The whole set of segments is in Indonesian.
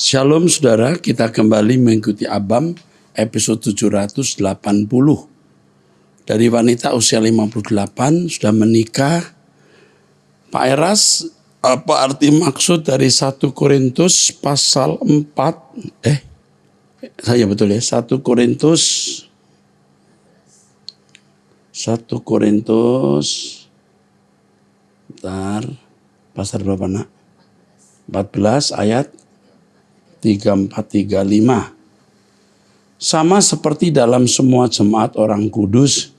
Shalom saudara, kita kembali mengikuti Abam episode 780. Dari wanita usia 58 sudah menikah. Pak Eras, apa arti maksud dari 1 Korintus pasal 4? Saya betul ya, 1 Korintus. Bentar, pasal berapa nak? 14 ayat 34-35. Sama seperti dalam semua jemaat orang kudus,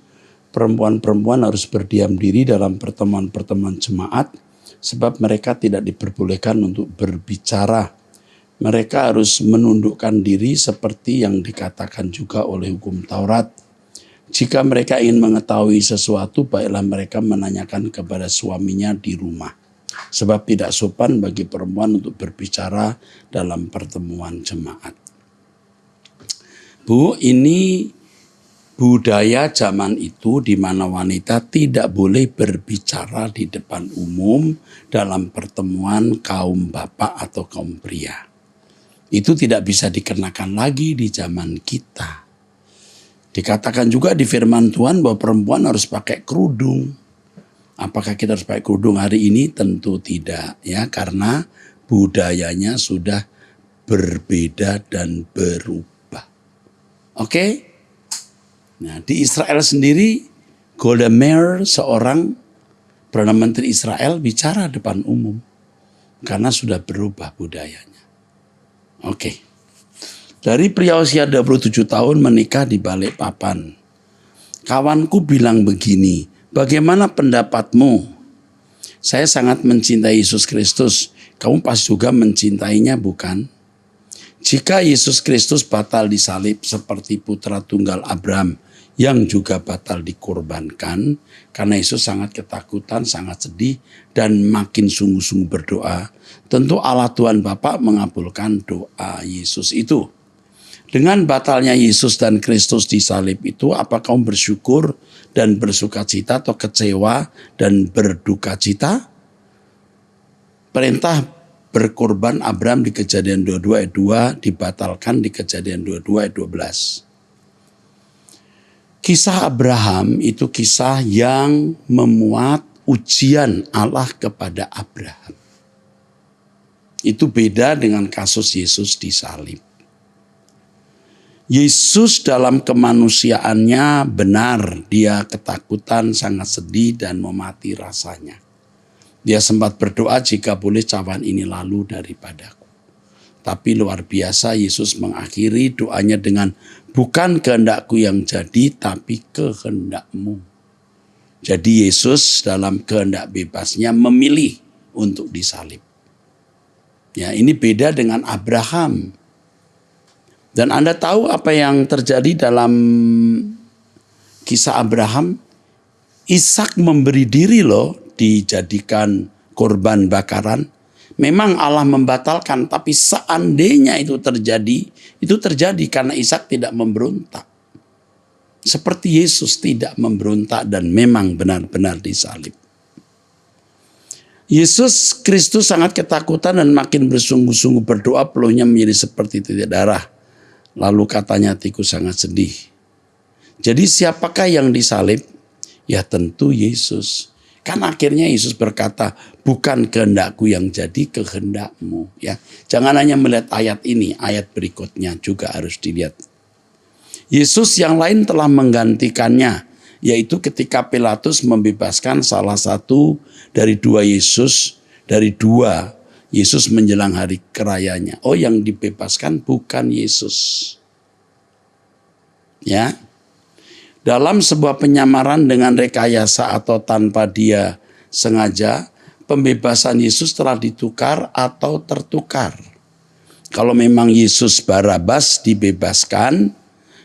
perempuan-perempuan harus berdiam diri dalam pertemuan-pertemuan jemaat, sebab mereka tidak diperbolehkan untuk berbicara. Mereka harus menundukkan diri seperti yang dikatakan juga oleh hukum Taurat. Jika mereka ingin mengetahui sesuatu, baiklah mereka menanyakan kepada suaminya di rumah. Sebab tidak sopan bagi perempuan untuk berbicara dalam pertemuan jemaat. Bu, ini budaya zaman itu di mana wanita tidak boleh berbicara di depan umum dalam pertemuan kaum bapak atau kaum pria. Itu tidak bisa dikenakan lagi di zaman kita. Dikatakan juga di firman Tuhan bahwa perempuan harus pakai kerudung. Apakah kita harus pakai kerudung hari ini? Tentu tidak, ya, karena budayanya sudah berbeda dan berubah. Oke? Nah, di Israel sendiri, Golda Meir, seorang Perdana Menteri Israel, bicara depan umum karena sudah berubah budayanya. Oke. Dari pria usia 27 tahun menikah di Balikpapan. Kawanku bilang begini, bagaimana pendapatmu? Saya sangat mencintai Yesus Kristus. Kamu pasti juga mencintainya, bukan? Jika Yesus Kristus batal disalib seperti putra tunggal Abraham yang juga batal dikorbankan, karena Yesus sangat ketakutan, sangat sedih, dan makin sungguh-sungguh berdoa, tentu Allah Tuhan Bapa mengabulkan doa Yesus itu. Dengan batalnya Yesus dan Kristus disalib itu, apa kamu bersyukur dan bersuka cita atau kecewa dan berduka cita? Perintah berkorban Abraham di Kejadian 22 ayat 2 dibatalkan di Kejadian 22 ayat 12. Kisah Abraham itu kisah yang memuat ujian Allah kepada Abraham. Itu beda dengan kasus Yesus disalib. Yesus dalam kemanusiaannya benar, dia ketakutan, sangat sedih dan mau mati rasanya. Dia sempat berdoa, jika boleh cawan ini lalu daripadaku. Tapi luar biasa Yesus mengakhiri doanya dengan, bukan kehendakku yang jadi, tapi kehendakmu. Jadi Yesus dalam kehendak bebasnya memilih untuk disalib. Ya, ini beda dengan Abraham. Dan Anda tahu apa yang terjadi dalam kisah Abraham? Ishak memberi diri loh, dijadikan korban bakaran. Memang Allah membatalkan, tapi seandainya itu terjadi karena Ishak tidak memberontak. Seperti Yesus tidak memberontak dan memang benar-benar disalib. Yesus Kristus sangat ketakutan dan makin bersungguh-sungguh berdoa, peluhnya menjadi seperti titik darah. Lalu katanya, hatiku sangat sedih. Jadi siapakah yang disalib? Ya tentu Yesus. Kan akhirnya Yesus berkata, bukan kehendakku yang jadi, kehendakmu. Ya, jangan hanya melihat ayat ini, ayat berikutnya juga harus dilihat. Yesus yang lain telah menggantikannya, yaitu ketika Pilatus membebaskan salah satu dari dua Yesus, Yesus menjelang hari kerayanya. Oh, yang dibebaskan bukan Yesus. Ya. Dalam sebuah penyamaran dengan rekayasa atau tanpa dia sengaja, pembebasan Yesus telah ditukar atau tertukar. Kalau memang Yesus Barabas dibebaskan,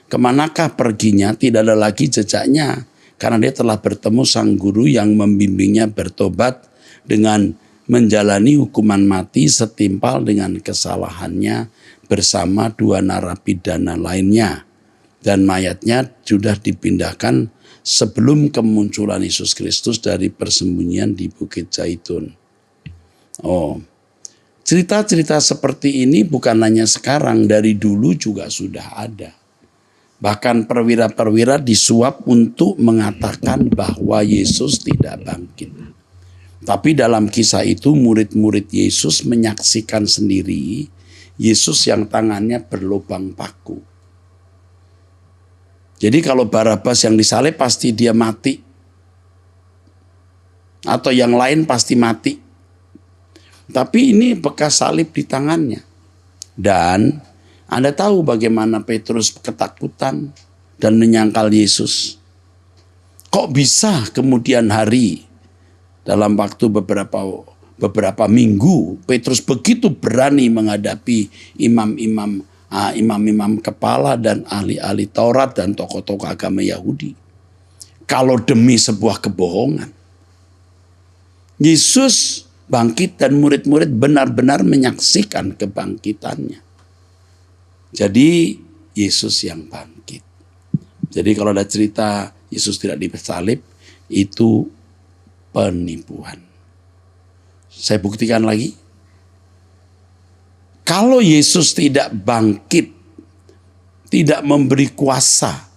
kemanakah perginya? Tidak ada lagi jejaknya. Karena dia telah bertemu sang guru yang membimbingnya bertobat dengan menjalani hukuman mati setimpal dengan kesalahannya bersama dua narapidana lainnya. Dan mayatnya sudah dipindahkan sebelum kemunculan Yesus Kristus dari persembunyian di Bukit Zaitun. Oh, Cerita-cerita seperti ini bukan hanya sekarang, dari dulu juga sudah ada. Bahkan perwira-perwira disuap untuk mengatakan bahwa Yesus tidak bangkit. Tapi dalam kisah itu murid-murid Yesus menyaksikan sendiri Yesus yang tangannya berlubang paku. Jadi kalau Barabas yang disalib pasti dia mati. Atau yang lain pasti mati. Tapi ini bekas salib di tangannya. Dan Anda tahu bagaimana Petrus ketakutan dan menyangkal Yesus. Kok bisa kemudian hari dalam waktu beberapa minggu Petrus begitu berani menghadapi imam-imam kepala dan ahli-ahli Taurat dan tokoh-tokoh agama Yahudi. Kalau demi sebuah kebohongan. Yesus bangkit dan murid-murid benar-benar menyaksikan kebangkitannya. Jadi Yesus yang bangkit. Jadi kalau ada cerita Yesus tidak disalib, itu penipuan. Saya buktikan lagi. Kalau Yesus tidak bangkit, tidak memberi kuasa,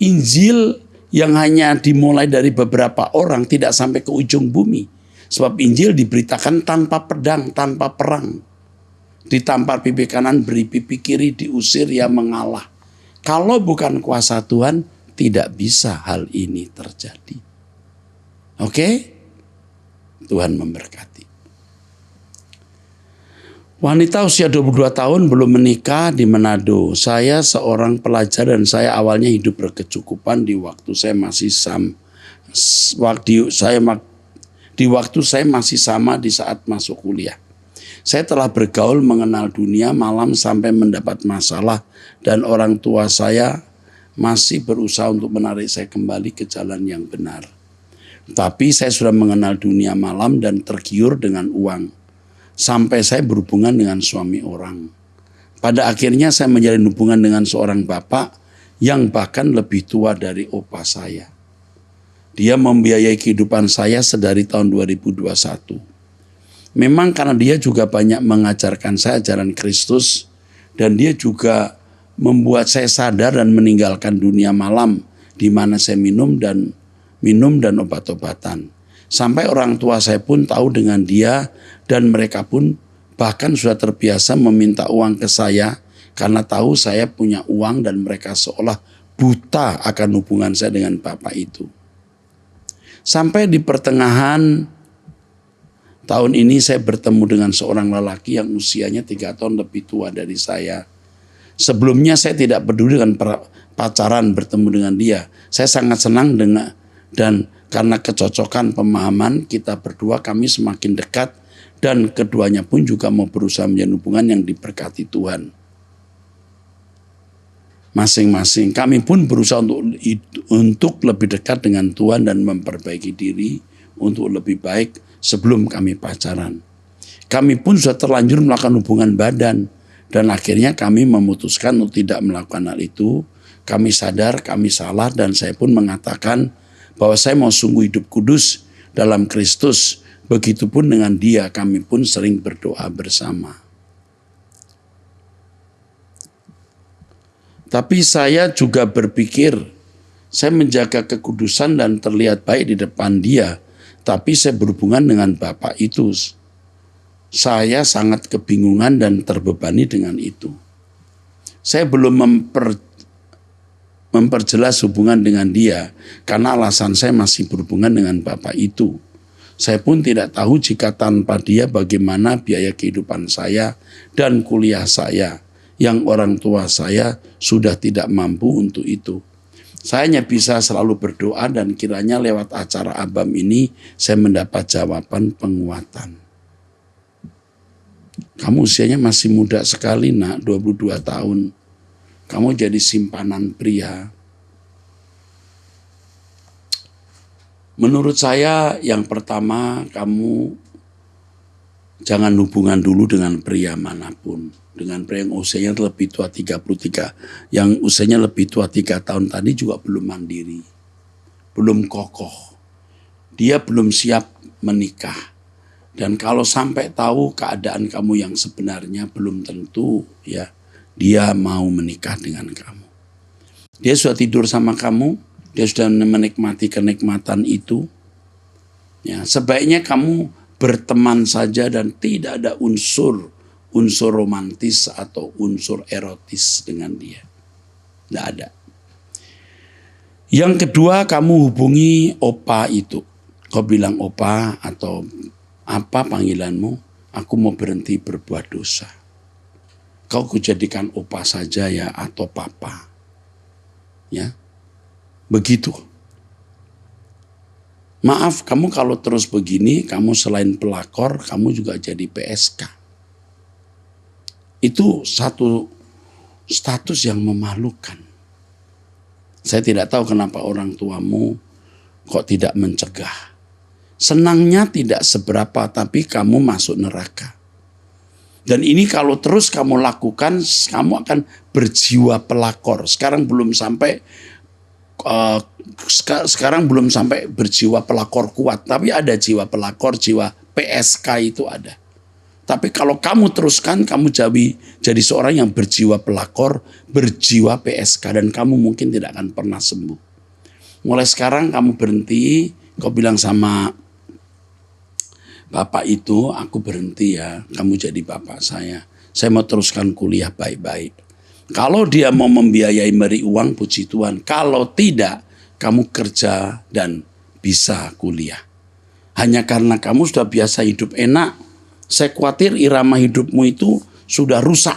Injil yang hanya dimulai dari beberapa orang tidak sampai ke ujung bumi. Sebab Injil diberitakan tanpa pedang, tanpa perang. Ditampar pipi kanan, beri pipi kiri, diusir, ya mengalah. Kalau bukan kuasa Tuhan, tidak bisa hal ini terjadi. Oke? Tuhan memberkati. Wanita usia 22 tahun belum menikah di Manado. Saya seorang pelajar dan saya awalnya hidup berkecukupan di waktu saya masih sama di saat masuk kuliah. Saya telah bergaul mengenal dunia malam sampai mendapat masalah dan orang tua saya masih berusaha untuk menarik saya kembali ke jalan yang benar. Tapi saya sudah mengenal dunia malam dan tergiur dengan uang. Sampai saya berhubungan dengan suami orang. Pada akhirnya saya menjalin hubungan dengan seorang bapak yang bahkan lebih tua dari opa saya. Dia membiayai kehidupan saya sedari tahun 2021. Memang karena dia juga banyak mengajarkan saya ajaran Kristus dan dia juga membuat saya sadar dan meninggalkan dunia malam di mana saya minum dan obat-obatan. Sampai orang tua saya pun tahu dengan dia dan mereka pun bahkan sudah terbiasa meminta uang ke saya karena tahu saya punya uang dan mereka seolah buta akan hubungan saya dengan bapak itu. Sampai di pertengahan tahun ini saya bertemu dengan seorang lelaki yang usianya 3 tahun lebih tua dari saya. Sebelumnya saya tidak peduli dengan pacaran bertemu dengan dia. Saya sangat senang dan karena kecocokan pemahaman kita berdua kami semakin dekat dan keduanya pun juga mau berusaha menjalin hubungan yang diberkati Tuhan. Masing-masing kami pun berusaha untuk lebih dekat dengan Tuhan dan memperbaiki diri untuk lebih baik sebelum kami pacaran. Kami pun sudah terlanjur melakukan hubungan badan dan akhirnya kami memutuskan untuk tidak melakukan hal itu. Kami sadar kami salah dan saya pun mengatakan bahwa saya mau sungguh hidup kudus dalam Kristus. Begitupun dengan dia, kami pun sering berdoa bersama. Tapi saya juga berpikir saya menjaga kekudusan dan terlihat baik di depan dia. Tapi saya berhubungan dengan bapak itu. Saya sangat kebingungan dan terbebani dengan itu. Saya belum memperjelas hubungan dengan dia karena alasan saya masih berhubungan dengan bapak itu. Saya pun tidak tahu jika tanpa dia bagaimana biaya kehidupan saya dan kuliah saya yang orang tua saya sudah tidak mampu untuk itu. Saya hanya bisa selalu berdoa dan kiranya lewat acara ABAM ini saya mendapat jawaban penguatan. Kamu usianya masih muda sekali nak, 22 tahun. Kamu jadi simpanan pria. Menurut saya yang pertama kamu jangan hubungan dulu dengan pria manapun. Dengan pria yang usianya lebih tua 33. Yang usianya lebih tua 3 tahun tadi juga belum mandiri. Belum kokoh. Dia belum siap menikah. Dan kalau sampai tahu keadaan kamu yang sebenarnya, belum tentu ya dia mau menikah dengan kamu. Dia sudah tidur sama kamu, dia sudah menikmati kenikmatan itu. Ya, sebaiknya kamu berteman saja dan tidak ada unsur romantis atau unsur erotis dengan dia. Tidak ada. Yang kedua, kamu hubungi opa itu. Kau bilang, opa atau apa panggilanmu? Aku mau berhenti berbuat dosa. Kau kujadikan opa saja ya atau papa. Ya, begitu. Maaf, kamu kalau terus begini, kamu selain pelakor, kamu juga jadi PSK. Itu satu status yang memalukan. Saya tidak tahu kenapa orang tuamu kok tidak mencegah. Senangnya tidak seberapa, tapi kamu masuk neraka. Dan ini kalau terus kamu lakukan, kamu akan berjiwa pelakor. Sekarang belum sampai berjiwa pelakor kuat, tapi ada jiwa pelakor, jiwa PSK itu ada. Tapi kalau kamu teruskan, kamu jadi seorang yang berjiwa pelakor, berjiwa PSK, dan kamu mungkin tidak akan pernah sembuh. Mulai sekarang kamu berhenti, kau bilang sama bapak itu, aku berhenti ya, kamu jadi bapak saya mau teruskan kuliah baik-baik. Kalau dia mau membiayai beri uang, puji Tuhan. Kalau tidak, kamu kerja dan bisa kuliah. Hanya karena kamu sudah biasa hidup enak, saya khawatir irama hidupmu itu sudah rusak.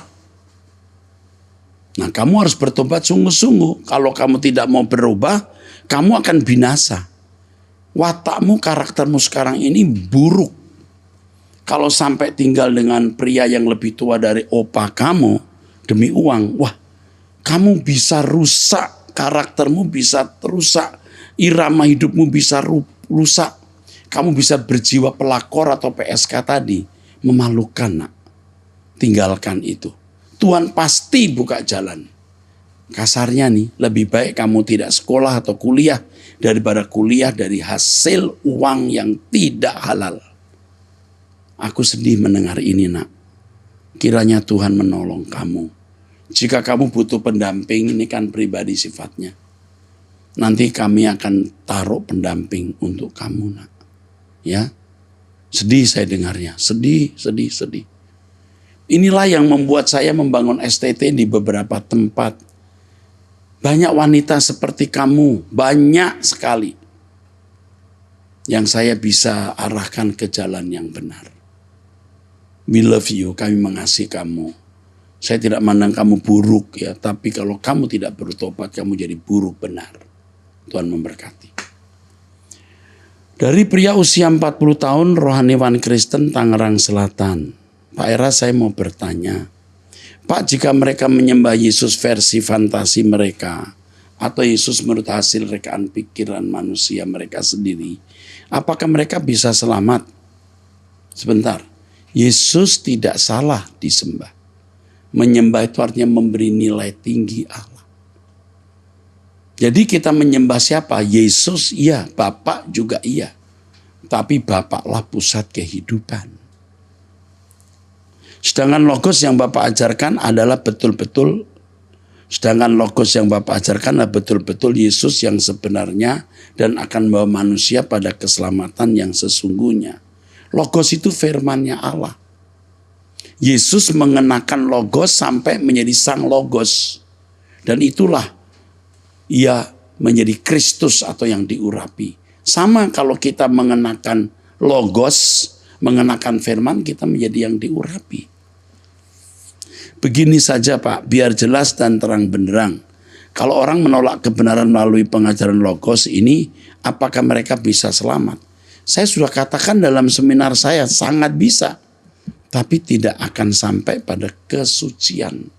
Nah, kamu harus bertobat sungguh-sungguh. Kalau kamu tidak mau berubah, kamu akan binasa. Watakmu, karaktermu sekarang ini buruk. Kalau sampai tinggal dengan pria yang lebih tua dari opa kamu demi uang, wah, kamu bisa rusak, karaktermu bisa rusak, irama hidupmu bisa rusak. Kamu bisa berjiwa pelakor atau PSK tadi, memalukan, nak. Tinggalkan itu. Tuhan pasti buka jalan. Kasarnya nih, lebih baik kamu tidak sekolah atau kuliah daripada kuliah dari hasil uang yang tidak halal. Aku sedih mendengar ini, nak. Kiranya Tuhan menolong kamu. Jika kamu butuh pendamping, ini kan pribadi sifatnya. Nanti kami akan taruh pendamping untuk kamu, nak. Ya, sedih saya dengarnya. Sedih. Inilah yang membuat saya membangun STT di beberapa tempat. Banyak wanita seperti kamu, banyak sekali. Yang saya bisa arahkan ke jalan yang benar. We love you, kami mengasihi kamu. Saya tidak mandang kamu buruk ya, tapi kalau kamu tidak bertobat, kamu jadi buruk benar. Tuhan memberkati. Dari pria usia 40 tahun, rohaniwan Kristen Tangerang Selatan. Pak Era, saya mau bertanya. Pak, jika mereka menyembah Yesus versi fantasi mereka, atau Yesus menurut hasil rekaan pikiran manusia mereka sendiri, apakah mereka bisa selamat? Sebentar. Yesus tidak salah disembah. Menyembah itu artinya memberi nilai tinggi Allah. Jadi kita menyembah siapa? Yesus iya, Bapa juga iya. Tapi Bapaklah pusat kehidupan. Sedangkan logos yang Bapak ajarkan adalah betul-betul Yesus yang sebenarnya dan akan membawa manusia pada keselamatan yang sesungguhnya. Logos itu firman-Nya Allah. Yesus mengenakan logos sampai menjadi sang logos. Dan itulah ia menjadi Kristus atau yang diurapi. Sama kalau kita mengenakan logos, mengenakan firman, kita menjadi yang diurapi. Begini saja Pak, biar jelas dan terang benderang. Kalau orang menolak kebenaran melalui pengajaran logos ini, apakah mereka bisa selamat? Saya sudah katakan dalam seminar saya, sangat bisa. Tapi tidak akan sampai pada kesucian.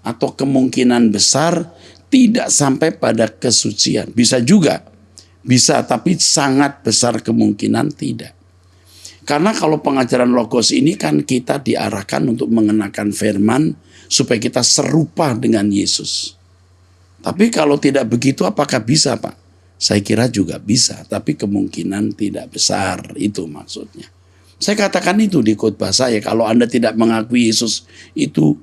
Atau kemungkinan besar tidak sampai pada kesucian. Bisa juga. Bisa, tapi sangat besar kemungkinan tidak. Karena kalau pengajaran logos ini kan kita diarahkan untuk mengenakan firman supaya kita serupa dengan Yesus. Tapi kalau tidak begitu apakah bisa, Pak? Saya kira juga bisa, tapi kemungkinan tidak besar, itu maksudnya. Saya katakan itu di khotbah saya, kalau Anda tidak mengakui Yesus itu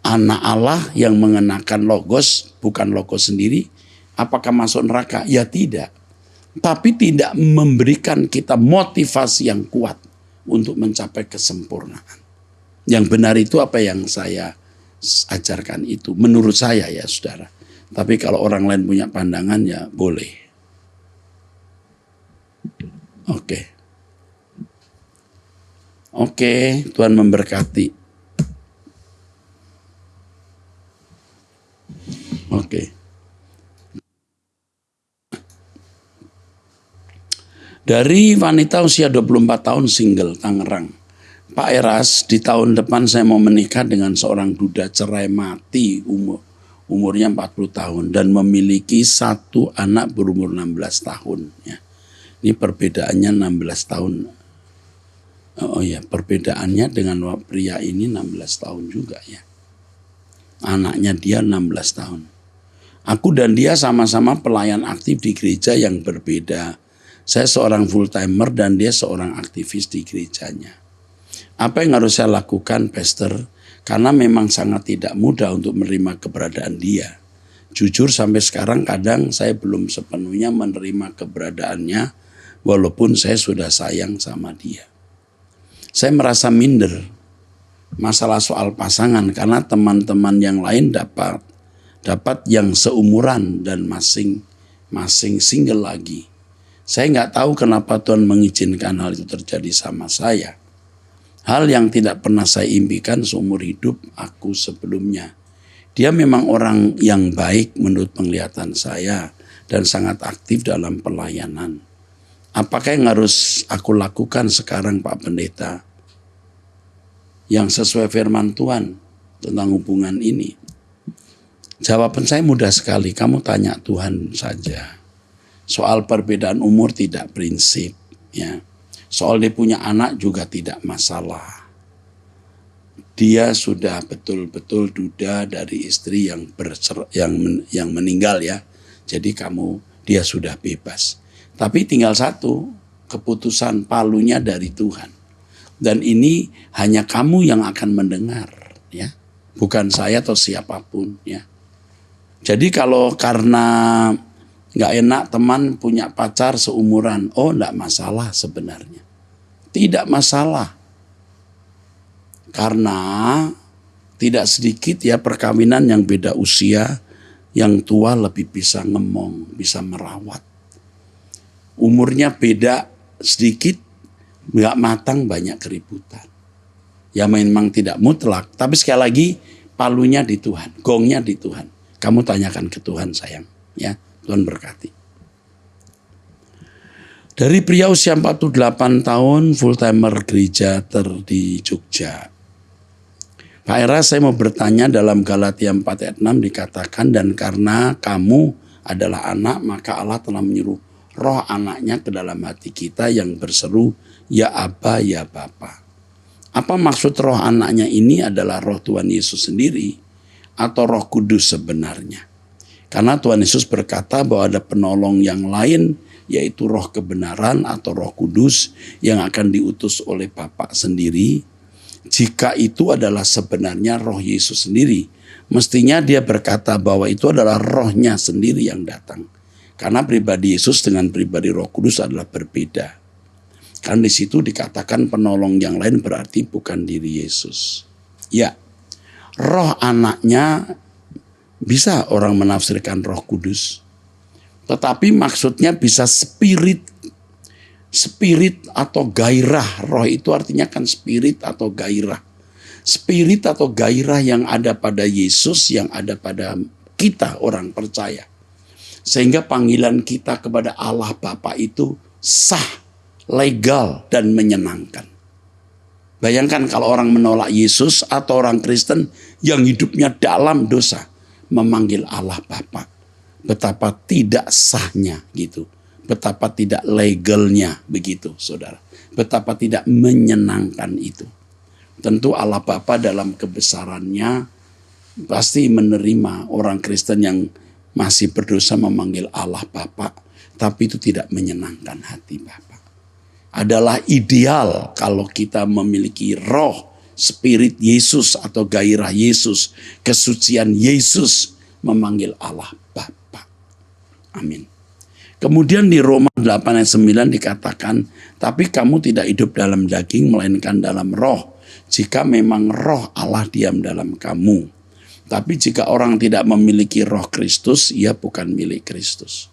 anak Allah yang mengenakan logos, bukan logos sendiri, apakah masuk neraka? Ya tidak. Tapi tidak memberikan kita motivasi yang kuat untuk mencapai kesempurnaan. Yang benar itu apa yang saya ajarkan itu, menurut saya ya saudara. Tapi kalau orang lain punya pandangan ya boleh. Oke, Tuhan memberkati. Oke. Dari wanita usia 24 tahun single, Tangerang. Pak Eras, di tahun depan saya mau menikah dengan seorang duda cerai mati umurnya 40 tahun dan memiliki satu anak berumur 16 tahun. Ya. Ini perbedaannya 16 tahun. Oh ya, perbedaannya dengan pria ini 16 tahun juga ya. Anaknya dia 16 tahun. Aku dan dia sama-sama pelayan aktif di gereja yang berbeda. Saya seorang full timer dan dia seorang aktivis di gerejanya. Apa yang harus saya lakukan, Pastor? Karena memang sangat tidak mudah untuk menerima keberadaan dia. Jujur sampai sekarang kadang saya belum sepenuhnya menerima keberadaannya, walaupun saya sudah sayang sama dia. Saya merasa minder masalah soal pasangan karena teman-teman yang lain dapat yang seumuran dan masing-masing single lagi. Saya nggak tahu kenapa Tuhan mengizinkan hal itu terjadi sama saya. Hal yang tidak pernah saya impikan seumur hidup aku sebelumnya. Dia memang orang yang baik menurut penglihatan saya dan sangat aktif dalam pelayanan. Apakah yang harus aku lakukan sekarang, Pak Pendeta? Yang sesuai firman Tuhan tentang hubungan ini. Jawaban saya mudah sekali, kamu tanya Tuhan saja. Soal perbedaan umur tidak prinsip, ya. Soal dia punya anak juga tidak masalah. Dia sudah betul-betul duda dari istri yang meninggal ya. Jadi dia sudah bebas. Tapi tinggal satu, keputusan palunya dari Tuhan. Dan ini hanya kamu yang akan mendengar ya. Bukan saya atau siapapun ya. Jadi kalau karena nggak enak teman punya pacar seumuran, oh nggak masalah sebenarnya. Tidak masalah. Karena tidak sedikit ya perkawinan yang beda usia, yang tua lebih bisa ngemong, bisa merawat. Umurnya beda sedikit, nggak matang banyak keributan. Ya memang tidak mutlak, tapi sekali lagi palunya di Tuhan, gongnya di Tuhan. Kamu tanyakan ke Tuhan sayang, ya Tuhan berkati. Dari pria usia 48 tahun full timer gereja di Jogja. Pak Era, saya mau bertanya dalam Galatia 4 ayat 6 dikatakan, dan karena kamu adalah anak maka Allah telah menyuruh roh anaknya ke dalam hati kita yang berseru, ya Aba, ya Bapa. Apa maksud roh anaknya ini adalah roh Tuhan Yesus sendiri atau roh kudus sebenarnya? Karena Tuhan Yesus berkata bahwa ada penolong yang lain, yaitu roh kebenaran atau roh kudus yang akan diutus oleh Bapa sendiri. Jika itu adalah sebenarnya roh Yesus sendiri, mestinya dia berkata bahwa itu adalah rohnya sendiri yang datang. Karena pribadi Yesus dengan pribadi roh kudus adalah berbeda. Karena di situ dikatakan penolong yang lain berarti bukan diri Yesus. Ya, roh anaknya bisa orang menafsirkan roh kudus. Tetapi maksudnya bisa spirit atau gairah. Roh itu artinya kan spirit atau gairah. Spirit atau gairah yang ada pada Yesus, yang ada pada kita orang percaya. Sehingga panggilan kita kepada Allah Bapa itu sah, legal, dan menyenangkan. Bayangkan kalau orang menolak Yesus atau orang Kristen yang hidupnya dalam dosa memanggil Allah Bapa. Betapa tidak sahnya gitu. Betapa tidak legalnya begitu saudara. Betapa tidak menyenangkan itu. Tentu Allah Bapa dalam kebesarannya pasti menerima orang Kristen yang masih berdosa memanggil Allah Bapa. Tapi itu tidak menyenangkan hati Bapa. adalah ideal kalau kita memiliki roh, spirit Yesus atau gairah Yesus, kesucian Yesus memanggil Allah Bapa. Amin. Kemudian di Roma 8 ayat 9 dikatakan, tapi kamu tidak hidup dalam daging melainkan dalam roh, jika memang roh Allah diam dalam kamu. Tapi jika orang tidak memiliki roh Kristus, ia bukan milik Kristus.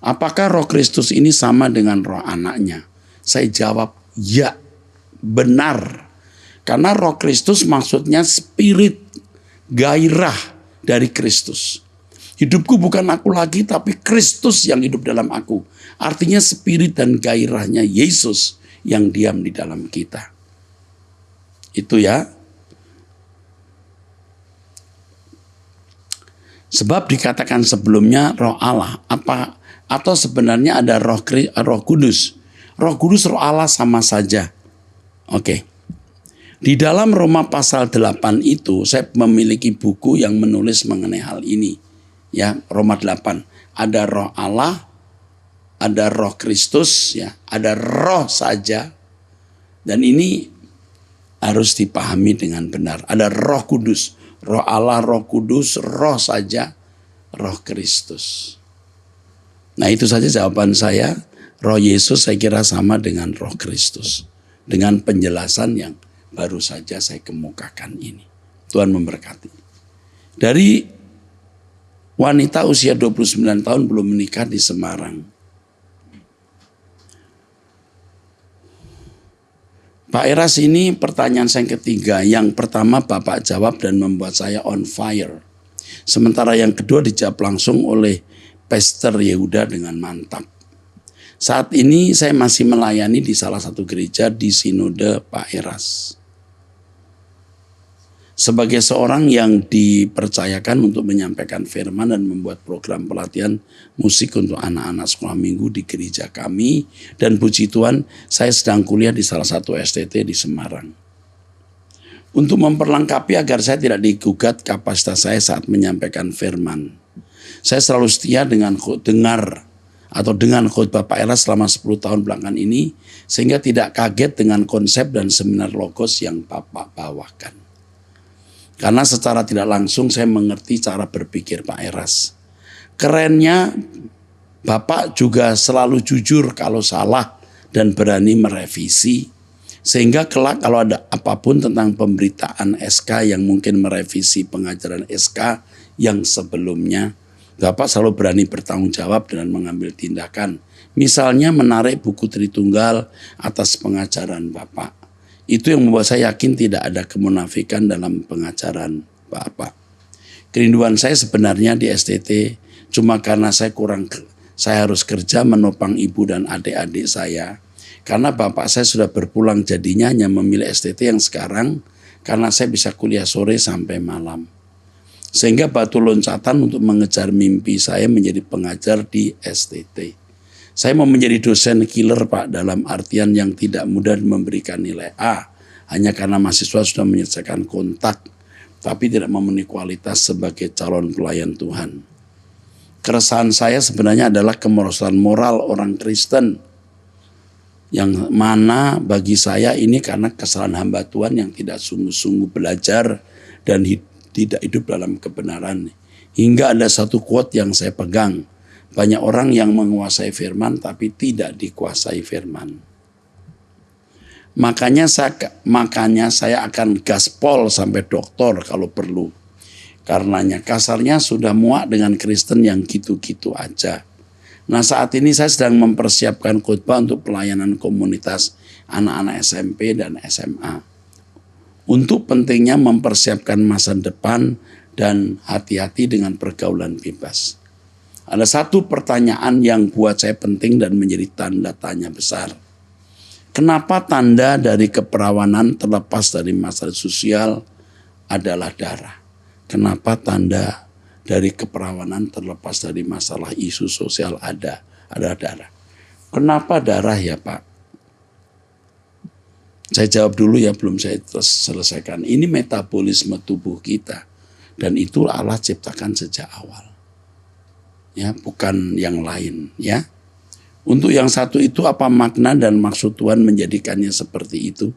Apakah roh Kristus ini sama dengan roh anaknya? Saya jawab, ya, benar. Karena roh Kristus maksudnya spirit, gairah dari Kristus. Hidupku bukan aku lagi, tapi Kristus yang hidup dalam aku. Artinya spirit dan gairahnya Yesus yang diam di dalam kita. Itu ya. Sebab dikatakan sebelumnya roh Allah. Atau sebenarnya ada roh kudus. Roh kudus, roh Allah sama saja. Oke. Di dalam Roma pasal 8 itu saya memiliki buku yang menulis mengenai hal ini. Ya, Roma 8. Ada roh Allah, ada roh Kristus, ya, ada roh saja. Dan ini harus dipahami dengan benar. Ada roh kudus, roh Allah, roh kudus, roh saja, roh Kristus. Nah, itu saja jawaban saya. Roh Yesus saya kira sama dengan roh Kristus. Dengan penjelasan yang baru saja saya kemukakan ini. Tuhan memberkati. Dari wanita usia 29 tahun belum menikah di Semarang. Pak Eras, ini pertanyaan saya ketiga. Yang pertama Bapak jawab dan membuat saya on fire. Sementara yang kedua dijawab langsung oleh Pastor Yehuda dengan mantap. Saat ini saya masih melayani di salah satu gereja di Sinode Pak Eras. Sebagai seorang yang dipercayakan untuk menyampaikan firman dan membuat program pelatihan musik untuk anak-anak sekolah minggu di gereja kami. Dan puji Tuhan, saya sedang kuliah di salah satu STT di Semarang. Untuk memperlengkapi agar saya tidak digugat kapasitas saya saat menyampaikan firman, saya selalu setia dengan dengan khotbah Pak Eras selama 10 tahun belakangan ini, sehingga tidak kaget dengan konsep dan seminar logos yang Bapak bawakan. Karena secara tidak langsung saya mengerti cara berpikir Pak Eras. Kerennya, Bapak juga selalu jujur kalau salah dan berani merevisi. Sehingga kelak kalau ada apapun tentang pemberitaan SK yang mungkin merevisi pengajaran SK yang sebelumnya, Bapak selalu berani bertanggung jawab dan mengambil tindakan. Misalnya menarik buku Tritunggal atas pengajaran Bapak. Itu yang membuat saya yakin tidak ada kemunafikan dalam pengajaran Bapak. Kerinduan saya sebenarnya di STT cuma karena saya harus kerja menopang ibu dan adik-adik saya. Karena Bapak saya sudah berpulang, jadinya hanya memilih STT yang sekarang karena saya bisa kuliah sore sampai malam. Sehingga batu loncatan untuk mengejar mimpi saya menjadi pengajar di STT. Saya mau menjadi dosen killer Pak, dalam artian yang tidak mudah memberikan nilai A. Hanya karena mahasiswa sudah menyelesaikan kontak, tapi tidak memenuhi kualitas sebagai calon pelayan Tuhan. Keresahan saya sebenarnya adalah kemerosotan moral orang Kristen. Yang mana bagi saya ini karena kesalahan hamba Tuhan yang tidak sungguh-sungguh belajar dan tidak hidup dalam kebenaran. Hingga ada satu quote yang saya pegang. Banyak orang yang menguasai firman tapi tidak dikuasai firman. Makanya saya akan gaspol sampai doktor kalau perlu. Karenanya kasarnya sudah muak dengan Kristen yang gitu-gitu aja. Nah, saat ini saya sedang mempersiapkan khotbah untuk pelayanan komunitas anak-anak SMP dan SMA. Untuk pentingnya mempersiapkan masa depan dan hati-hati dengan pergaulan bebas. Ada satu pertanyaan yang buat saya penting dan menjadi tanda tanya besar. Kenapa tanda dari keperawanan terlepas dari masalah sosial adalah darah? Kenapa tanda dari keperawanan terlepas dari masalah isu sosial adalah darah? Kenapa darah ya Pak? Saya jawab dulu ya, belum saya selesaikan. Ini metabolisme tubuh kita. Dan itu Allah ciptakan sejak awal. Ya, bukan yang lain ya. Untuk yang satu itu apa makna dan maksud Tuhan menjadikannya seperti itu?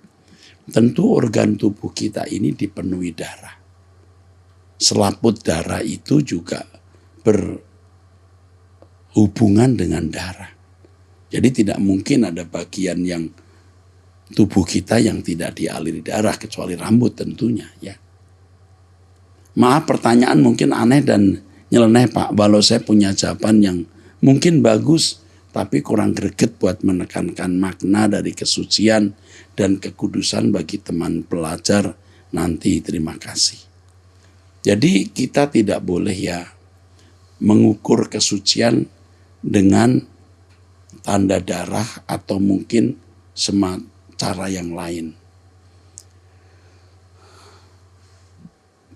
Tentu organ tubuh kita ini dipenuhi darah. Selaput darah itu juga berhubungan dengan darah. Jadi tidak mungkin ada bagian yang tubuh kita yang tidak dialiri darah kecuali rambut tentunya ya. Maaf pertanyaan mungkin aneh dan nyeleneh Pak, walau saya punya jawaban yang mungkin bagus tapi kurang greget buat menekankan makna dari kesucian dan kekudusan bagi teman pelajar nanti. Terima kasih. Jadi kita tidak boleh ya mengukur kesucian dengan tanda darah atau mungkin cara yang lain.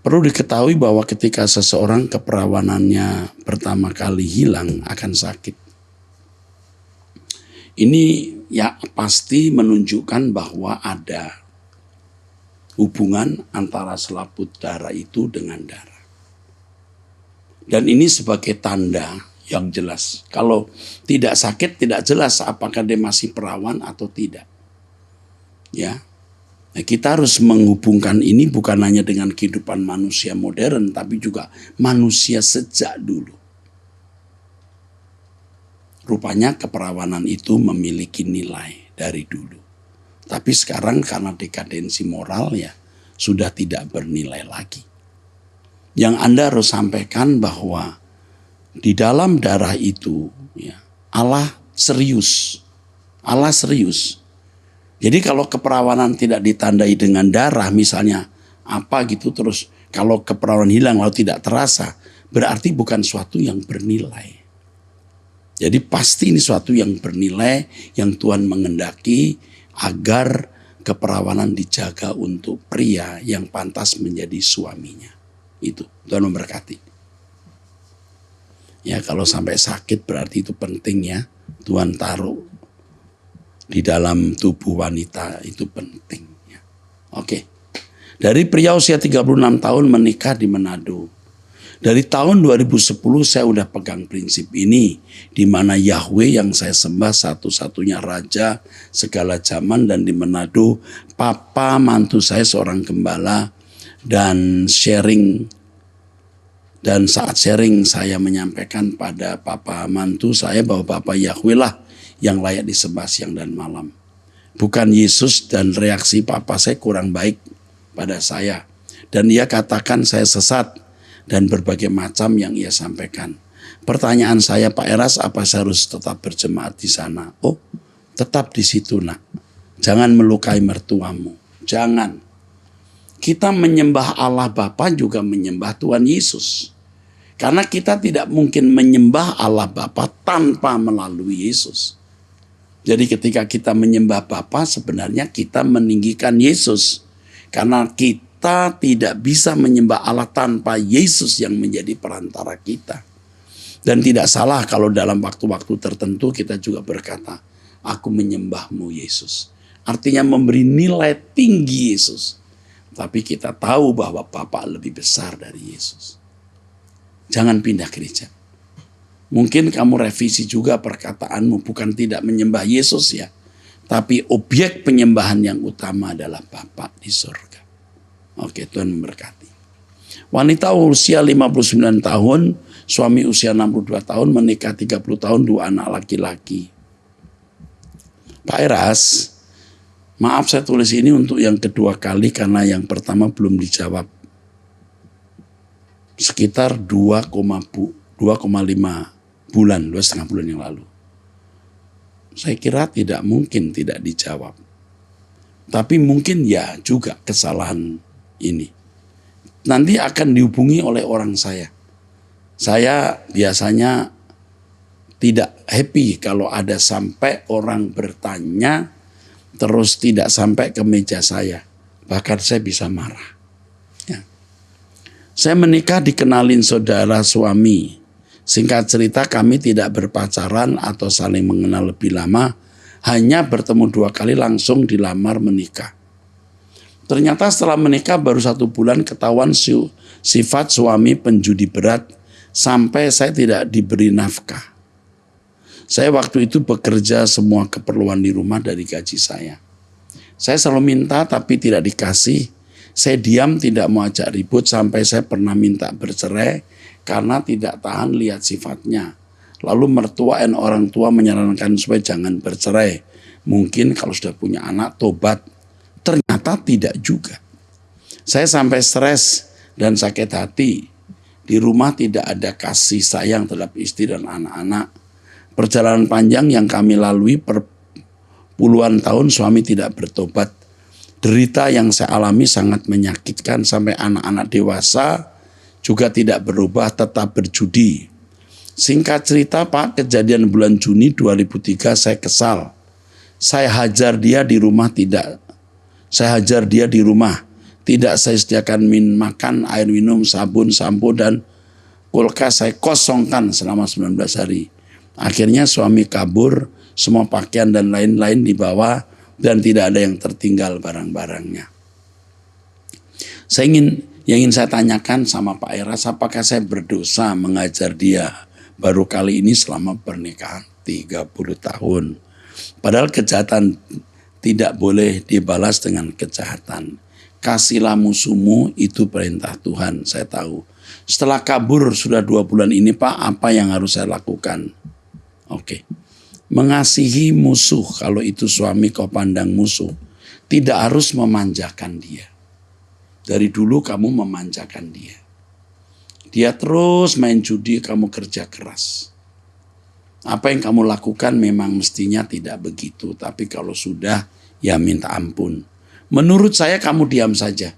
Perlu diketahui bahwa ketika seseorang keperawanannya pertama kali hilang akan sakit. Ini ya pasti menunjukkan bahwa ada hubungan antara selaput darah itu dengan darah. Dan ini sebagai tanda yang jelas. Kalau tidak sakit tidak jelas apakah dia masih perawan atau tidak. Ya. Nah, kita harus menghubungkan ini bukan hanya dengan kehidupan manusia modern tapi juga manusia sejak dulu. Rupanya keperawanan itu memiliki nilai dari dulu. Tapi sekarang karena dekadensi moral ya sudah tidak bernilai lagi. Yang Anda harus sampaikan bahwa di dalam darah itu ya, Allah serius. Allah serius. Jadi kalau keperawanan tidak ditandai dengan darah misalnya apa gitu terus kalau keperawanan hilang lalu tidak terasa berarti bukan suatu yang bernilai. Jadi pasti ini suatu yang bernilai yang Tuhan mengendaki agar keperawanan dijaga untuk pria yang pantas menjadi suaminya. Itu Tuhan memberkati. Ya kalau sampai sakit berarti itu penting ya. Tuhan taruh di dalam tubuh wanita itu penting. Ya. Oke. Dari pria usia 36 tahun menikah di Manado. Dari tahun 2010 saya udah pegang prinsip ini. Di mana Yahweh yang saya sembah satu-satunya raja segala zaman dan di Manado. Papa mantu saya seorang gembala dan sharing. Dan saat sharing saya menyampaikan pada papa mantu saya bahwa Papa Yahweh lah yang layak disembah siang dan malam. Bukan Yesus dan reaksi papa saya kurang baik pada saya. Dan ia katakan saya sesat. Dan berbagai macam yang ia sampaikan. Pertanyaan saya Pak Eras, apa saya harus tetap berjemaat di sana? Oh, tetap di situ nak. Jangan melukai mertuamu. Jangan. Kita menyembah Allah Bapa juga menyembah Tuhan Yesus. Karena kita tidak mungkin menyembah Allah Bapa tanpa melalui Yesus. Jadi ketika kita menyembah Bapa sebenarnya kita meninggikan Yesus. Karena kita tidak bisa menyembah Allah tanpa Yesus yang menjadi perantara kita. Dan tidak salah kalau dalam waktu-waktu tertentu kita juga berkata, aku menyembahmu Yesus. Artinya memberi nilai tinggi Yesus. Tapi kita tahu bahwa Bapa lebih besar dari Yesus. Jangan pindah gereja. Mungkin kamu revisi juga perkataanmu, bukan tidak menyembah Yesus ya. Tapi objek penyembahan yang utama adalah Bapa di surga. Oke, Tuhan memberkati. Wanita usia 59 tahun, suami usia 62 tahun, menikah 30 tahun, 2 anak laki-laki. Pak Eras, maaf saya tulis ini untuk yang kedua kali karena yang pertama belum dijawab. Sekitar 2,5 bulan, 2,5 bulan yang lalu. Saya kira tidak mungkin tidak dijawab. Tapi mungkin ya juga kesalahan ini. Nanti akan dihubungi oleh orang saya. Saya biasanya tidak happy kalau ada sampai orang bertanya terus tidak sampai ke meja saya. Bahkan saya bisa marah. Ya. Saya menikah dikenalin saudara suami. Singkat cerita kami tidak berpacaran atau saling mengenal lebih lama. Hanya bertemu 2 kali langsung dilamar menikah. Ternyata setelah menikah baru 1 bulan ketahuan sifat suami penjudi berat sampai saya tidak diberi nafkah. Saya waktu itu bekerja semua keperluan di rumah dari gaji saya. Saya selalu minta tapi tidak dikasih. Saya diam tidak mau ajak ribut sampai saya pernah minta bercerai karena tidak tahan lihat sifatnya. Lalu mertua dan orang tua menyarankan supaya jangan bercerai. Mungkin kalau sudah punya anak tobat. Ternyata tidak juga. Saya sampai stres dan sakit hati. Di rumah tidak ada kasih sayang terhadap istri dan anak-anak. Perjalanan panjang yang kami lalui per puluhan tahun suami tidak bertobat. Derita yang saya alami sangat menyakitkan sampai anak-anak dewasa juga tidak berubah, tetap berjudi. Singkat cerita Pak, kejadian bulan Juni 2003 saya kesal. Saya hajar dia di rumah tidak. Saya hajar dia di rumah. Tidak saya sediakan makan, air minum, sabun, sampo, dan kulkas saya kosongkan selama 19 hari. Akhirnya suami kabur, semua pakaian dan lain-lain dibawa dan tidak ada yang tertinggal barang-barangnya. Yang ingin saya tanyakan sama Pak Eras, apakah saya berdosa mengajar dia baru kali ini selama pernikahan 30 tahun. Padahal kejahatan tidak boleh dibalas dengan kejahatan. Kasihlah musuhmu, itu perintah Tuhan, saya tahu. Setelah kabur sudah 2 bulan ini Pak, apa yang harus saya lakukan? Oke. Mengasihi musuh, kalau itu suami kau pandang musuh, tidak harus memanjakan dia. Dari dulu kamu memanjakan dia. Dia terus main judi, kamu kerja keras. Apa yang kamu lakukan memang mestinya tidak begitu, tapi kalau sudah ya minta ampun. Menurut saya kamu diam saja.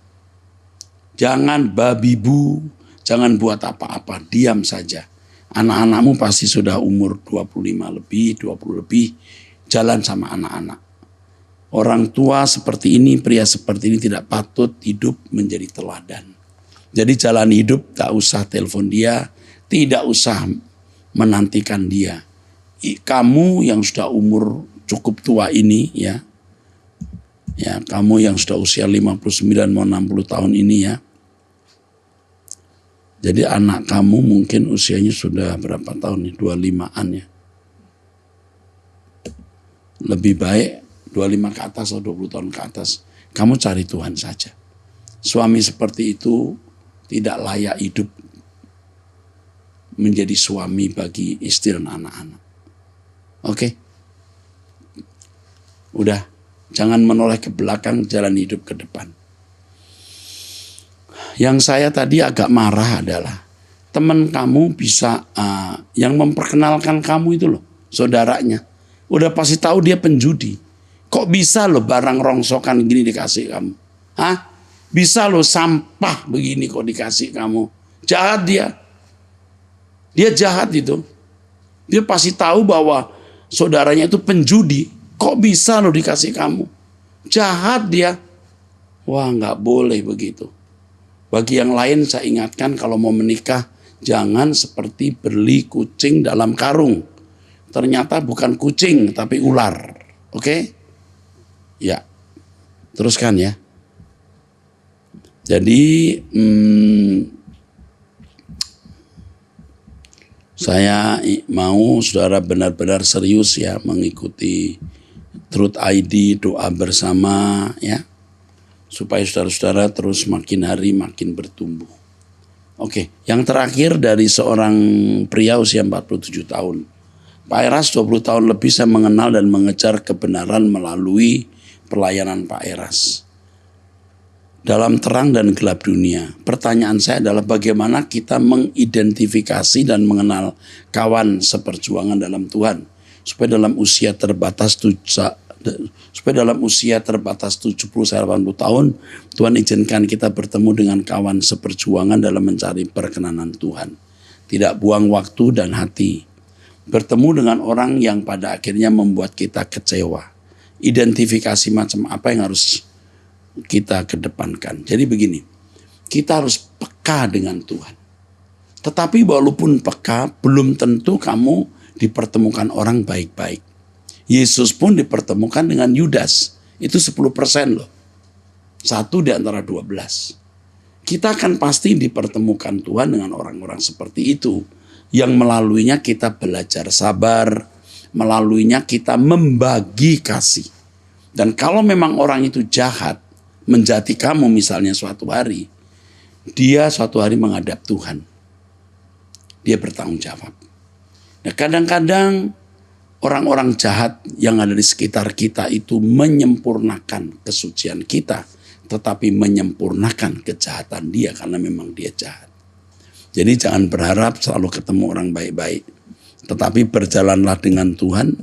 Jangan babibu, jangan buat apa-apa, diam saja. Anak-anakmu pasti sudah umur 25 lebih, 20 lebih, jalan sama anak-anak. Orang tua seperti ini, pria seperti ini tidak patut hidup menjadi teladan. Jadi jalan hidup, tak usah telepon dia, tidak usah menantikan dia. Kamu yang sudah umur cukup tua ini ya, kamu yang sudah usia 59 mau 60 tahun ini ya. Jadi anak kamu mungkin usianya sudah berapa tahun nih? 25-an ya. Lebih baik 25 ke atas atau 20 tahun ke atas. Kamu cari Tuhan saja. Suami seperti itu tidak layak hidup menjadi suami bagi istri dan anak-anak. Oke? Udah, jangan menoleh ke belakang, jalan hidup ke depan. Yang saya tadi agak marah adalah teman kamu bisa yang memperkenalkan kamu itu loh, saudaranya. Udah pasti tahu dia penjudi. Kok bisa loh barang rongsokan gini dikasih kamu? Hah? Bisa loh sampah begini kok dikasih kamu? Jahat dia. Dia jahat itu. Dia pasti tahu bahwa saudaranya itu penjudi. Kok bisa loh dikasih kamu? Jahat dia. Wah, nggak boleh begitu. Bagi yang lain saya ingatkan kalau mau menikah jangan seperti beli kucing dalam karung. Ternyata bukan kucing tapi ular. Oke? Ya. Teruskan ya. Jadi saya mau saudara benar-benar serius ya mengikuti Truth ID, doa bersama ya. Supaya saudara-saudara terus makin hari makin bertumbuh. Oke, yang terakhir dari seorang pria usia 47 tahun. Pak Eras 20 tahun lebih saya mengenal dan mengejar kebenaran melalui pelayanan Pak Eras. Dalam terang dan gelap dunia. Pertanyaan saya adalah bagaimana kita mengidentifikasi dan mengenal kawan seperjuangan dalam Tuhan. Supaya dalam usia terbatas 70-80 tahun, Tuhan izinkan kita bertemu dengan kawan seperjuangan dalam mencari perkenanan Tuhan. Tidak buang waktu dan hati. Bertemu dengan orang yang pada akhirnya membuat kita kecewa. Identifikasi macam apa yang harus kita kedepankan. Jadi begini, kita harus peka dengan Tuhan. Tetapi walaupun peka, belum tentu kamu dipertemukan orang baik-baik. Yesus pun dipertemukan dengan Yudas. Itu 10% loh. 1 di antara 12. Kita akan pasti dipertemukan Tuhan dengan orang-orang seperti itu. Yang melaluinya kita belajar sabar, Melaluinya kita membagi kasih. Dan kalau memang orang itu jahat, menjati kamu misalnya suatu hari, dia suatu hari menghadap Tuhan. Dia bertanggung jawab. Nah, kadang-kadang orang-orang jahat yang ada di sekitar kita itu menyempurnakan kesucian kita, tetapi menyempurnakan kejahatan dia karena memang dia jahat. Jadi jangan berharap selalu ketemu orang baik-baik, tetapi berjalanlah dengan Tuhan,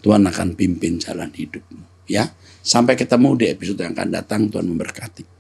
Tuhan akan pimpin jalan hidupmu. Ya, sampai ketemu di episode yang akan datang. Tuhan memberkati.